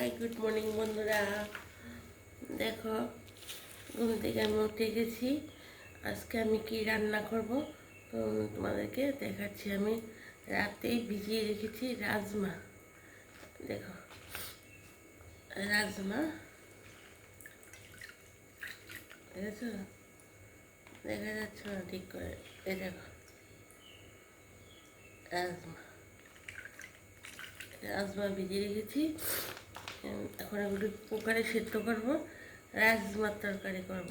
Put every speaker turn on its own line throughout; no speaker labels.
Hi good morning বন্ধুরা। দেখো, ঘুম থেকে আমি উঠে গেছি। আজকে আমি কি রান্না করব তো তোমাদেরকে দেখাচ্ছি। আমি রাতেই ভিজিয়ে রেখেছি রাজমা। দেখো, রাজমা দেখেছো? দেখা যাচ্ছে না ঠিক করে? এই দেখো, রাজমা রাজমা ভিজিয়ে রেখেছি। এখন এগুলো কুকারে সেদ্ধ করবো, রাজমার তরকারি করব।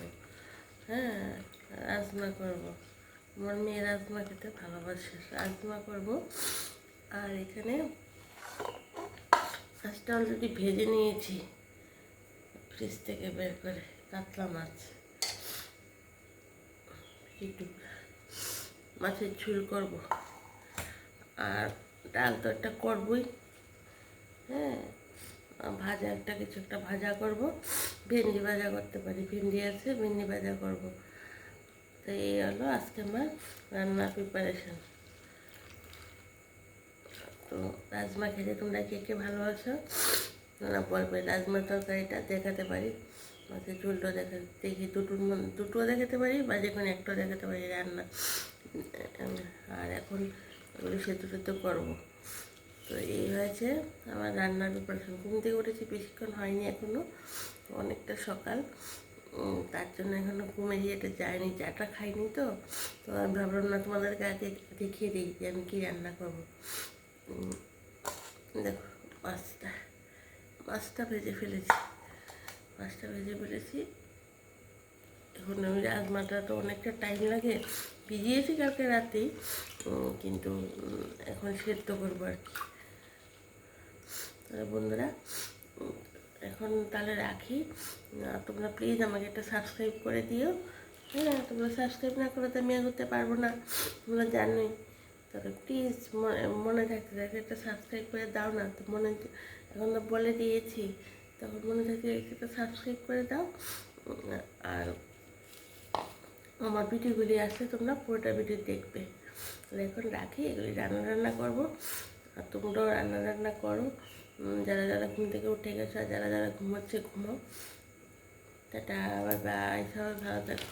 হ্যাঁ, রাজমা করব। আমার মেয়ে রাজমা খেতে ভালোবাসে, রাজমা করব। আর এখানে মাছটা অলরেডি ভেজে নিয়েছি ফ্রিজ থেকে বের করে, কাতলা মাছ। একটু মাছের ঝোল করব, আর ডাল তো একটা করবই। হ্যাঁ, ভাজা কিছু একটা ভাজা করব। ভেন্ডি ভাজা করতে পারি, ভেন্ডি আছে, ভেন্ডি ভাজা করব। তো এই হলো আজকে আমার রান্নার প্রিপারেশান। তো রাজমা খেতে তোমরা কে কে ভালোবাসো না বলবে। রাজমা তরকারিটা দেখাতে পারি, মাছের ঝোলটা দেখি দুটো দেখাতে পারি, বা যে কোনো একটা দেখাতে পারি রান্না। আর এখন ওগুলো সেদ্ধ করবো। তো এই হয়েছে আমার রান্নার প্রিপারেশন। ঘুম থেকে উঠেছি, বেশিক্ষণ হয়নি এখনও, অনেকটা সকাল। তার জন্য এখনও ঘুমে এটা যায়নি, চাটা খাইনি। তো আমি ভাবলাম না তোমাদেরকে আগে দেখিয়ে দিই যে আমি কী রান্না করবো। দেখো, মাছটা ভেজে ফেলেছি। এখন আমি রাজমাটা তো অনেকটা টাইম লাগে, ভিজিয়েছি কালকে রাতেই, কিন্তু এখন সেদ্ধ করবো আর কি। তাহলে বন্ধুরা, এখন তাহলে রাখি। তোমরা প্লিজ আমাকে একটা সাবস্ক্রাইব করে দিও। হ্যাঁ, তোমরা সাবস্ক্রাইব না করলে তো আমি এগোতে পারবো না, তোমরা জানোই। তবে প্লিজ মনে থাকতে থাকে একটা সাবস্ক্রাইব করে দাও না। তো এখন তো বলে দিয়েছি, তখন মনে থাকে একটা সাবস্ক্রাইব করে দাও। আর আমার ভিডিওগুলি আসলে তোমরা পুরোটা ভিডিও দেখবে। তাহলে এখন রাখি, এগুলি রান্না করবো। আর তোমরাও রান্না করো, যারা যারা ঘুম থেকে উঠে গেছো, আর যারা যারা ঘুমোচ্ছে ঘুমো। টাটা, বাই বাই, সবাই ভালো থাকো।